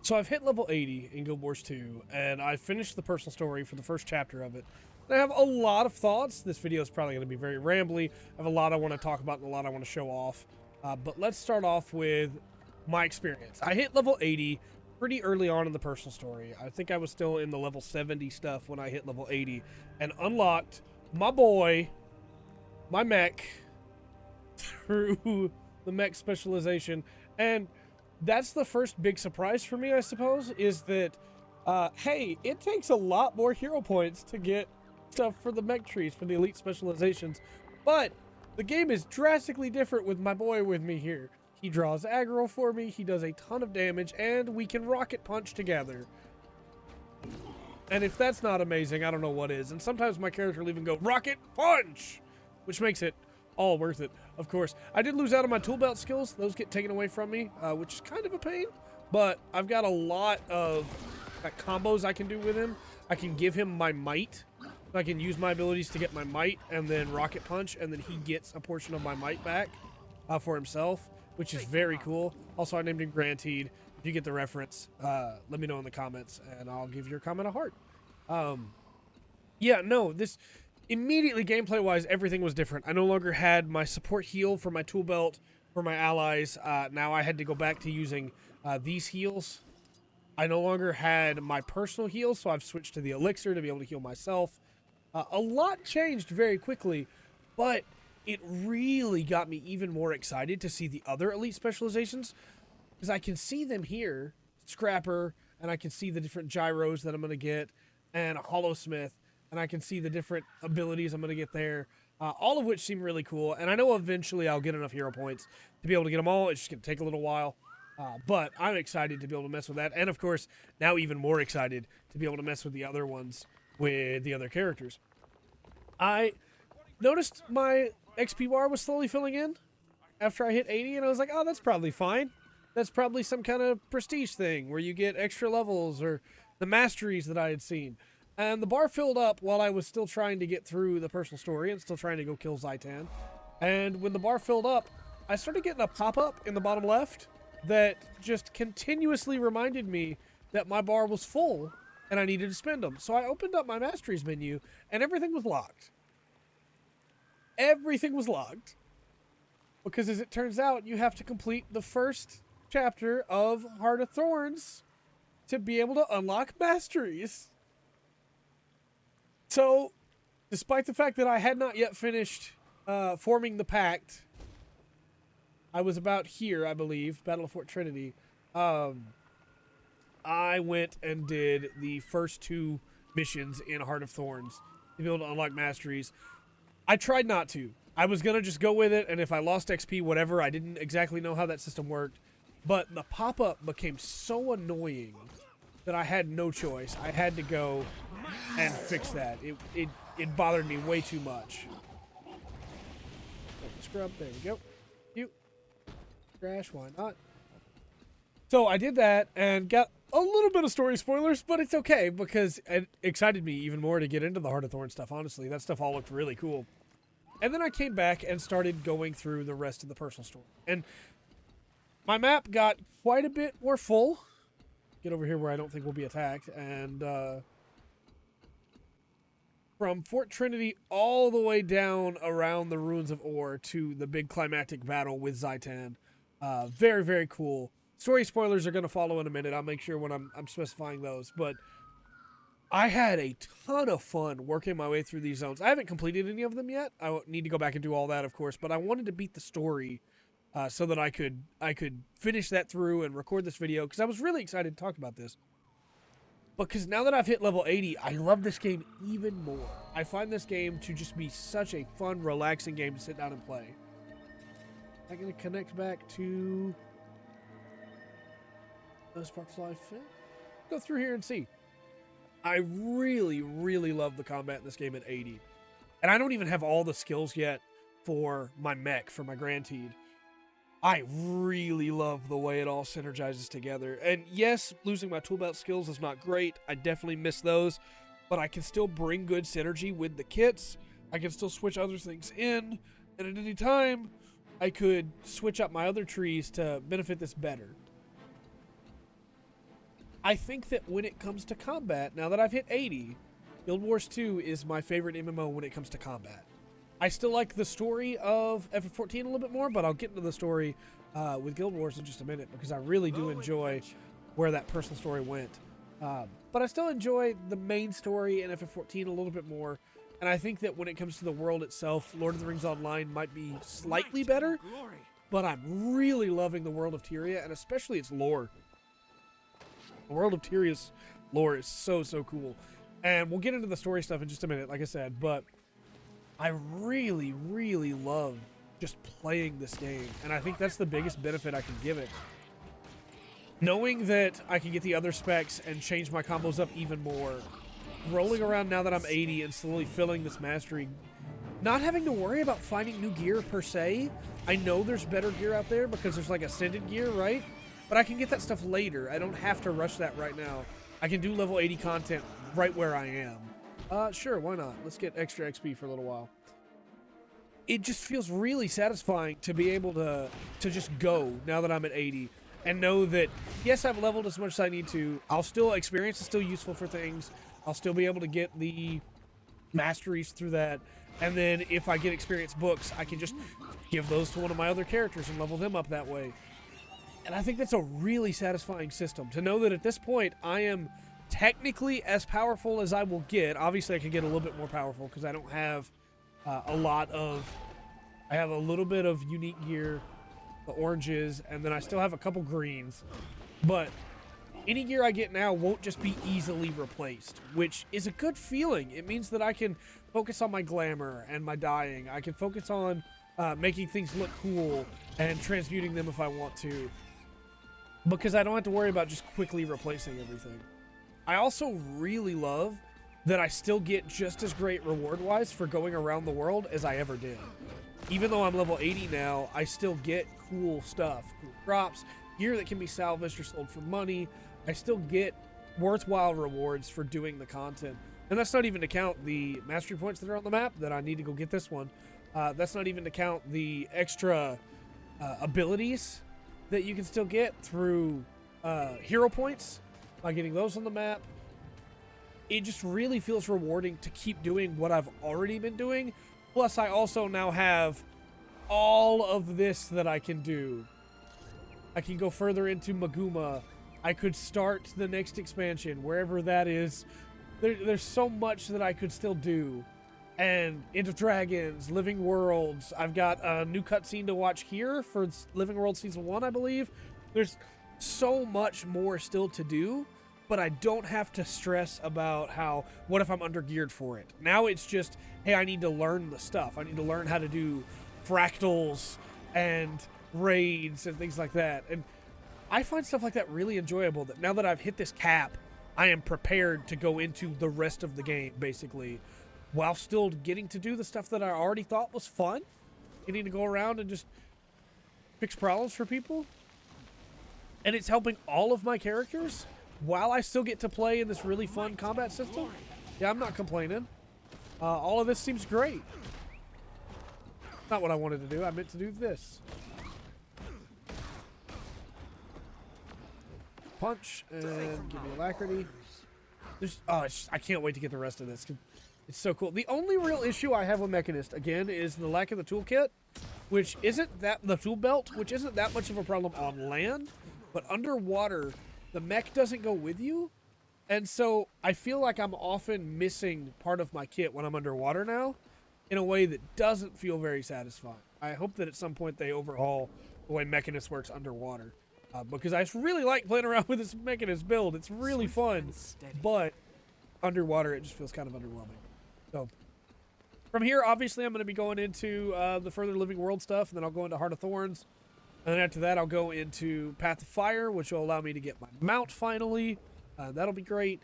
So I've hit level 80 in Guild Wars 2, and I finished the personal story for the first chapter of it. And I have a lot of thoughts. This video is probably going to be very rambly. I have a lot I want to talk about and a lot I want to show off. But let's start off with my experience. I hit level 80 pretty early on in the personal story. I think I was still in the level 70 stuff when I hit level 80 and unlocked my boy, my mech, through the mech specialization. And that's the first big surprise for me, I suppose, is that, hey, it takes a lot more hero points to get stuff for the mech trees, for the elite specializations. But the game is drastically different with my boy with me here. He draws aggro for me, he does a ton of damage, and we can rocket punch together. And if that's not amazing, I don't know what is. And sometimes my character will even go, rocket punch! Which makes it all worth it, of course. I did lose out on my tool belt skills. Those get taken away from me, which is kind of a pain. But I've got a lot of combos I can do with him. I can give him my might. I can use my abilities to get my might and then rocket punch, and then he gets a portion of my might back for himself, which is very cool. Also, I named him Granteed. If you get the reference, let me know in the comments, and I'll give your comment a heart. Yeah, no, this... Immediately, gameplay-wise, everything was different. I no longer had my support heal for my tool belt for my allies. Now I had to go back to using these heals. I no longer had my personal heal, so I've switched to the elixir to be able to heal myself. A lot changed very quickly, but it really got me even more excited to see the other elite specializations, because I can see them here, Scrapper, and I can see the different gyros that I'm going to get, and a Hollowsmith. And I can see the different abilities I'm going to get there, all of which seem really cool. And I know eventually I'll get enough hero points to be able to get them all. It's just going to take a little while. But I'm excited to be able to mess with that. And, of course, now even more excited to be able to mess with the other ones with the other characters. I noticed my XP bar was slowly filling in after I hit 80. And I was like, oh, that's probably fine. That's probably some kind of prestige thing where you get extra levels or the masteries that I had seen. And the bar filled up while I was still trying to get through the personal story and still trying to go kill Zaitan. And when the bar filled up, I started getting a pop-up in the bottom left that just continuously reminded me that my bar was full and I needed to spend them. So I opened up my Masteries menu and everything was locked. Everything was locked. Because as it turns out, you have to complete the first chapter of Heart of Thorns to be able to unlock Masteries. So, despite the fact that I had not yet finished forming the pact, I was about here, I believe, Battle of Fort Trinity. I went and did the first 2 missions in Heart of Thorns to be able to unlock Masteries. I tried not to. I was going to just go with it, and if I lost XP, whatever, I didn't exactly know how that system worked. But the pop-up became so annoying that I had no choice. I had to go and fix that. It bothered me way too much. Scrub, there we go. You crash, why not? So I did that and got a little bit of story spoilers, but it's okay because it excited me even more to get into the Heart of Thorns stuff, honestly. That stuff all looked really cool. And then I came back and started going through the rest of the personal story. And my map got quite a bit more full. Get over here where I don't think we'll be attacked. And from Fort Trinity all the way down around the Ruins of Ore to the big climactic battle with Zaitan. Very, very cool. Story spoilers are going to follow in a minute. I'll make sure when I'm specifying those. But I had a ton of fun working my way through these zones. I haven't completed any of them yet. I need to go back and do all that, of course. But I wanted to beat the story so that I could finish that through and record this video, because I was really excited to talk about this. Because now that I've hit level 80, I love this game even more. I find this game to just be such a fun, relaxing game to sit down and play. I'm going to connect back to the Sparkfly Fin. Go through here and see. I really, really love the combat in this game at 80. And I don't even have all the skills yet for my mech, for my Granteed. I really love the way it all synergizes together. And yes, losing my tool belt skills is not great. I definitely miss those. But I can still bring good synergy with the kits. I can still switch other things in. And at any time, I could switch up my other trees to benefit this better. I think that when it comes to combat, now that I've hit 80, Guild Wars 2 is my favorite MMO when it comes to combat. I still like the story of FF14 a little bit more, but I'll get into the story with Guild Wars in just a minute, because I really do enjoy where that personal story went. But I still enjoy the main story in FF14 a little bit more, and I think that when it comes to the world itself, Lord of the Rings Online might be slightly better, but I'm really loving the world of Tyria, and especially its lore. The world of Tyria's lore is so, so cool. And we'll get into the story stuff in just a minute, like I said, but I really, really love just playing this game, and I think that's the biggest benefit I can give it. Knowing that I can get the other specs and change my combos up even more, rolling around now that I'm 80 and slowly filling this mastery, not having to worry about finding new gear per se. I know there's better gear out there because there's like ascended gear, right? But I can get that stuff later. I don't have to rush that right now. I can do level 80 content right where I am. Sure, why not? Let's get extra XP for a little while. It just feels really satisfying to be able to just go now that I'm at 80 and know that, yes, I've leveled as much as I need to. I'll still, experience is still useful for things. I'll still be able to get the masteries through that. And then if I get experience books, I can just give those to one of my other characters and level them up that way. And I think that's a really satisfying system, to know that at this point I am technically as powerful as I will get. Obviously I can get a little bit more powerful because I don't have I have a little bit of unique gear, the oranges, and then I still have a couple greens. But any gear I get now won't just be easily replaced, which is a good feeling. It means that I can focus on my glamour and my dyeing. I can focus on making things look cool and transmuting them if I want to, because I don't have to worry about just quickly replacing everything. I also really love that I still get just as great reward-wise for going around the world as I ever did. Even though I'm level 80 now, I still get cool stuff, cool drops, gear that can be salvaged or sold for money. I still get worthwhile rewards for doing the content. And that's not even to count the mastery points that are on the map that I need to go get this one. That's not even to count the extra abilities that you can still get through hero points by getting those on the map. It just really feels rewarding to keep doing what I've already been doing. Plus, I also now have all of this that I can do. I can go further into Maguma. I could start the next expansion, wherever that is. There's so much that I could still do. And End of Dragons, Living Worlds. I've got a new cutscene to watch here for Living Worlds Season 1, I believe. There's so much more still to do, but I don't have to stress about what if I'm under-geared for it. Now it's just, hey, I need to learn the stuff. I need to learn how to do fractals and raids and things like that. And I find stuff like that really enjoyable, that now that I've hit this cap, I am prepared to go into the rest of the game, basically, while still getting to do the stuff that I already thought was fun. Getting to go around and just fix problems for people. And it's helping all of my characters while I still get to play in this really fun combat system. Yeah, I'm not complaining. All of this seems great. Not what I wanted to do. I meant to do this. Punch and give me alacrity. I can't wait to get the rest of this. It's so cool. The only real issue I have with Mechanist, again, is the lack of the toolkit, which isn't that, the tool belt, which isn't that much of a problem on land, but underwater, the mech doesn't go with you. And so I feel like I'm often missing part of my kit when I'm underwater now, in a way that doesn't feel very satisfying. I hope that at some point they overhaul the way Mechanist works underwater. Because I really like playing around with this Mechanist build. It's really fun, but underwater it just feels kind of underwhelming. So from here, obviously, I'm going to be going into the further Living World stuff, and then I'll go into Heart of Thorns. And then after that, I'll go into Path of Fire, which will allow me to get my mount finally. That'll be great.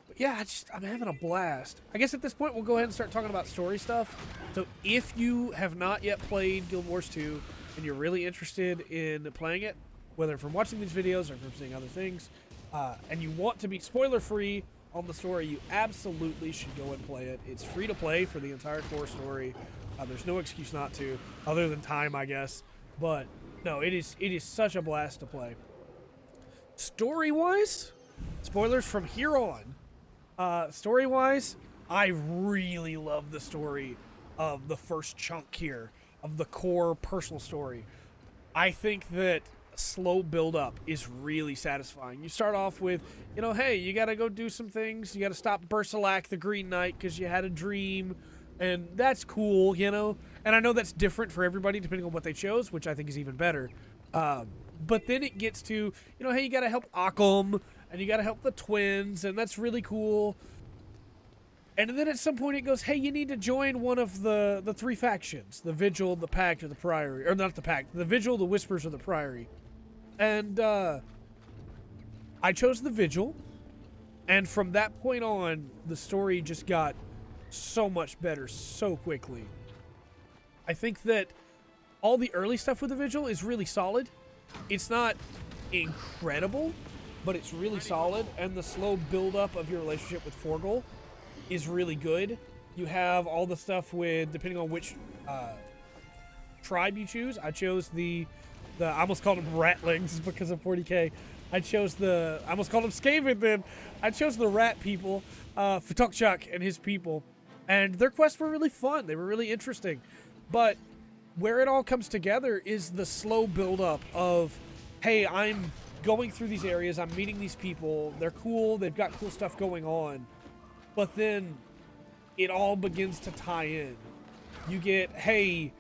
But yeah, I'm having a blast. I guess at this point, we'll go ahead and start talking about story stuff. So if you have not yet played Guild Wars 2 and you're really interested in playing it, whether from watching these videos or from seeing other things, and you want to be spoiler-free on the story, you absolutely should go and play it. It's free to play for the entire core story. There's no excuse not to, other than time, I guess. But no, it is such a blast to play. Story-wise, spoilers from here on. Story-wise, I really love the story of the first chunk here, of the core personal story. I think that slow build-up is really satisfying. You start off with, hey, you gotta go do some things. You gotta stop Bersalak, the Green Knight, because you had a dream, and that's cool, And I know that's different for everybody depending on what they chose, which I think is even better. But then it gets to, hey, you gotta help Occam, and you gotta help the twins, and that's really cool. And then at some point it goes, hey, you need to join one of the three factions. The Vigil, the Pact, or the Priory. Or not the Pact. The Vigil, the Whispers, or the Priory. And I chose the Vigil. And from that point on, the story just got so much better so quickly. I think that all the early stuff with the Vigil is really solid. It's not incredible, but it's really solid. And the slow build-up of your relationship with Forgul is really good. You have all the stuff with, depending on which tribe you choose. I chose the I almost called them Ratlings because of 40k. I almost called them Skaven then. I chose the Rat people, Fatokchuk and his people. And their quests were really fun. They were really interesting. But where it all comes together is the slow build-up of, hey, I'm going through these areas, I'm meeting these people, they're cool, they've got cool stuff going on. But then it all begins to tie in. You get, hey,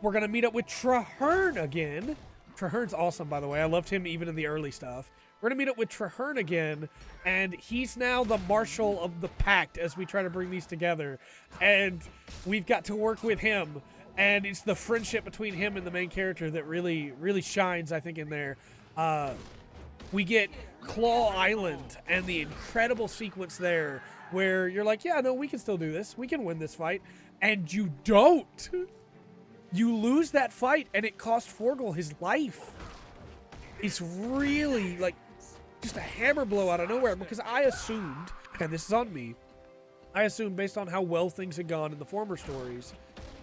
we're going to meet up with Traherne again. Traherne's awesome, by the way. I loved him even in the early stuff. We're going to meet up with Traherne again, and he's now the marshal of the Pact as we try to bring these together. And we've got to work with him, and it's the friendship between him and the main character that really, really shines, I think, in there. We get Claw Island and the incredible sequence there where you're like, yeah, no, we can still do this. We can win this fight. And you don't. You lose that fight, and it cost Forgul his life. It's really, like, just a hammer blow out of nowhere, because I assumed, and this is on me, I assumed based on how well things had gone in the former stories,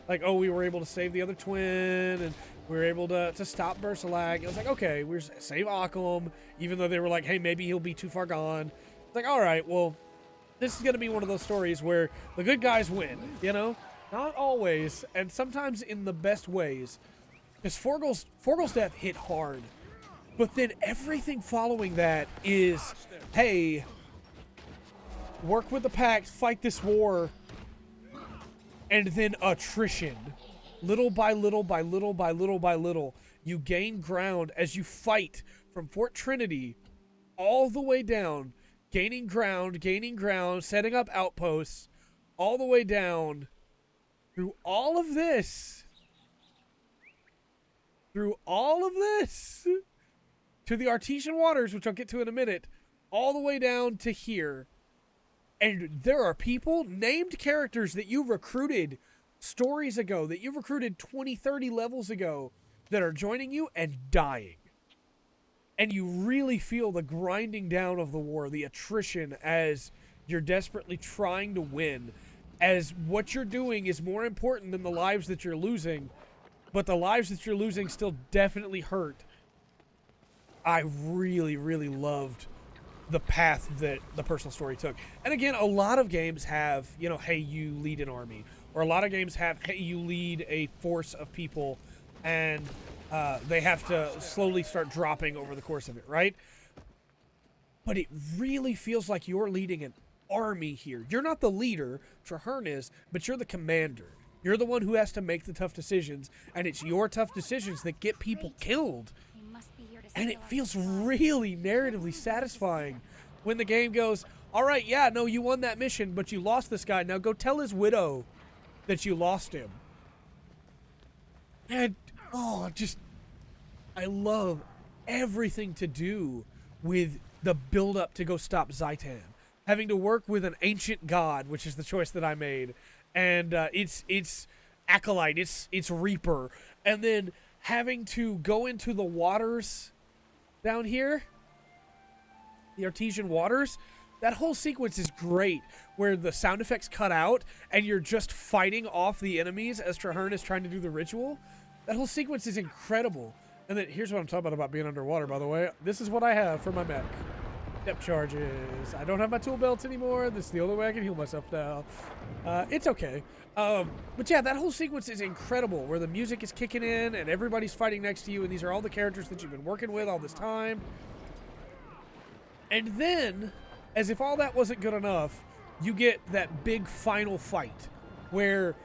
like, oh, we were able to save the other twin, and we were able to stop Bersalak. It was like, okay, we're save Occam, even though they were like, hey, maybe he'll be too far gone. It's like, all right, well, this is going to be one of those stories where the good guys win, Not always, and sometimes in the best ways. Because Forgul's death hit hard. But then everything following that is, hey, work with the Pact, fight this war, and then attrition. Little by little by little by little by little, you gain ground as you fight from Fort Trinity all the way down, gaining ground, setting up outposts, all the way down through all of this, to the Artesian Waters, which I'll get to in a minute, all the way down to here. And there are people, named characters that you recruited stories ago, that you recruited 20, 30 levels ago, that are joining you and dying. And you really feel the grinding down of the war, the attrition, as you're desperately trying to win. As what you're doing is more important than the lives that you're losing, but the lives that you're losing still definitely hurt. I really, really loved the path that the personal story took. And again, a lot of games have, hey, you lead an army. Or a lot of games have, hey, you lead a force of people, and they have to slowly start dropping over the course of it, right? But it really feels like you're leading an army here. You're not the leader, Traherne is, but you're the commander. You're the one who has to make the tough decisions, and it's your tough decisions that get people killed. And it feels really narratively satisfying when the game goes, all right, yeah, no, you won that mission, but you lost this guy. Now go tell his widow that you lost him. And, I love everything to do with the build-up to go stop Zaitan. Having to work with an ancient god, which is the choice that I made, and it's Acolyte, it's Reaper, and then having to go into the waters down here, the Artesian Waters. That whole sequence is great, where the sound effects cut out and you're just fighting off the enemies as Traherne is trying to do the ritual. That whole sequence is incredible. And then here's what I'm talking about being underwater, by the way. This is what I have for my mech. Step charges. I don't have my tool belts anymore. This is the only way I can heal myself now. It's okay. But yeah, that whole sequence is incredible, where the music is kicking in and everybody's fighting next to you, and these are all the characters that you've been working with all this time. And then, as if all that wasn't good enough, you get that big final fight, where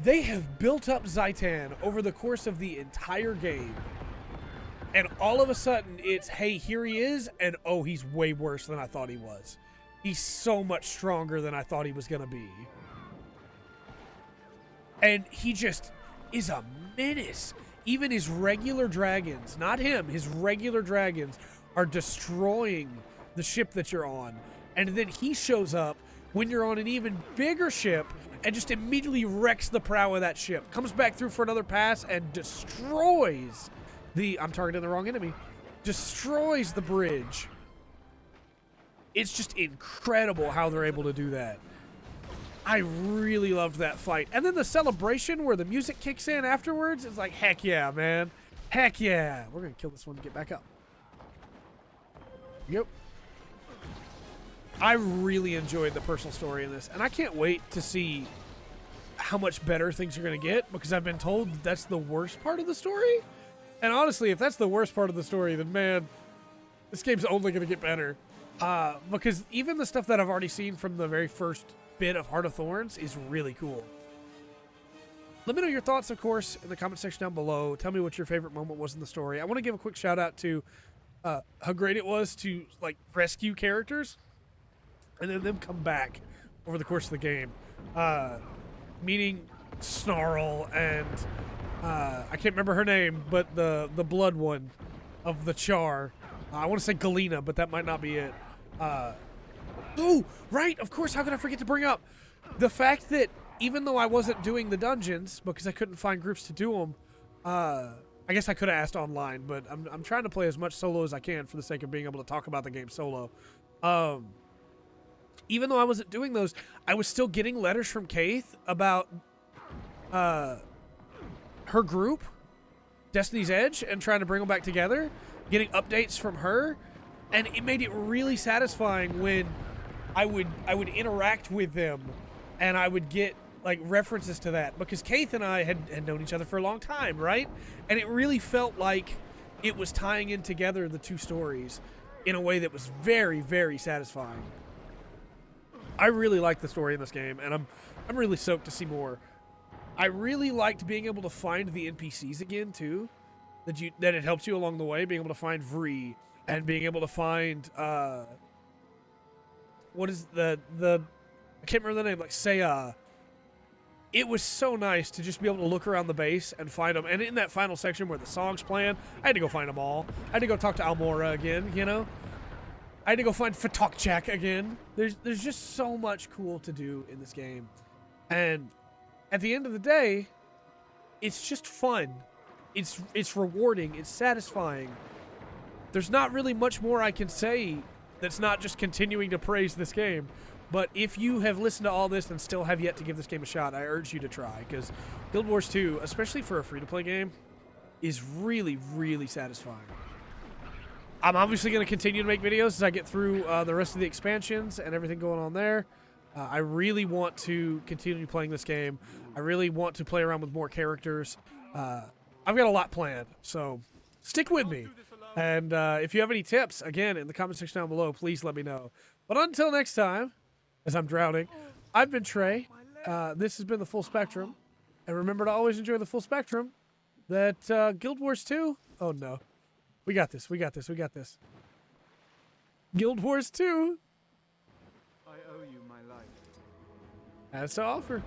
they have built up Zaitan over the course of the entire game. And all of a sudden, it's, hey, here he is, and oh, he's way worse than I thought he was. He's so much stronger than I thought he was going to be. And he just is a menace. Even his regular dragons, not him, his regular dragons are destroying the ship that you're on. And then he shows up when you're on an even bigger ship and just immediately wrecks the prow of that ship. Comes back through for another pass and destroys the... I'm targeting the wrong enemy. Destroys the bridge. It's just incredible how they're able to do that. I really loved that fight. And then the celebration where the music kicks in afterwards, it's like, heck yeah, man. Heck yeah. We're going to kill this one to get back up. Yep. I really enjoyed the personal story in this, and I can't wait to see how much better things are going to get, because I've been told that's the worst part of the story. And honestly, if that's the worst part of the story, then man, this game's only going to get better. Because even the stuff that I've already seen from the very first bit of Heart of Thorns is really cool. Let me know your thoughts, of course, in the comment section down below. Tell me what your favorite moment was in the story. I want to give a quick shout out to how great it was to like rescue characters and then them come back over the course of the game. Meeting Snarl and I can't remember her name, but the blood one of the Char. I want to say Galena, but that might not be it. Oh, right, of course, how could I forget to bring up the fact that even though I wasn't doing the dungeons because I couldn't find groups to do them, I guess I could have asked online, but I'm trying to play as much solo as I can for the sake of being able to talk about the game solo. Even though I wasn't doing those, I was still getting letters from Kaith about her group, Destiny's Edge, and trying to bring them back together, getting updates from her, and it made it really satisfying when I would interact with them and I would get like references to that, because Kaith and I had known each other for a long time, right? And it really felt like it was tying in together the two stories in a way that was very, very satisfying. I really like the story in this game, and I'm really stoked to see more. I really liked being able to find the NPCs again too, that it helps you along the way, being able to find Vree and being able to find what is the I can't remember the name, like Saya. It was so nice to just be able to look around the base and find them. And in that final section where the song's playing, I had to go find them all. I had to go talk to Almora again, you know? I had to go find Fatokchak again. There's just so much cool to do in this game. And at the end of the day, it's just fun. It's rewarding. It's satisfying. There's not really much more I can say that's not just continuing to praise this game. But if you have listened to all this and still have yet to give this game a shot, I urge you to try, because Guild Wars 2, especially for a free-to-play game, is really, really satisfying. I'm obviously going to continue to make videos as I get through the rest of the expansions and everything going on there. I really want to continue playing this game. I really want to play around with more characters. I've got a lot planned, so stick with me. And if you have any tips, again, in the comment section down below, please let me know. But until next time, as I'm drowning, I've been Trey. This has been the Full Spectrum. And remember to always enjoy the full spectrum. That Guild Wars 2... Oh, no. We got this. We got this. We got this. Guild Wars 2... I owe you my life. has to offer.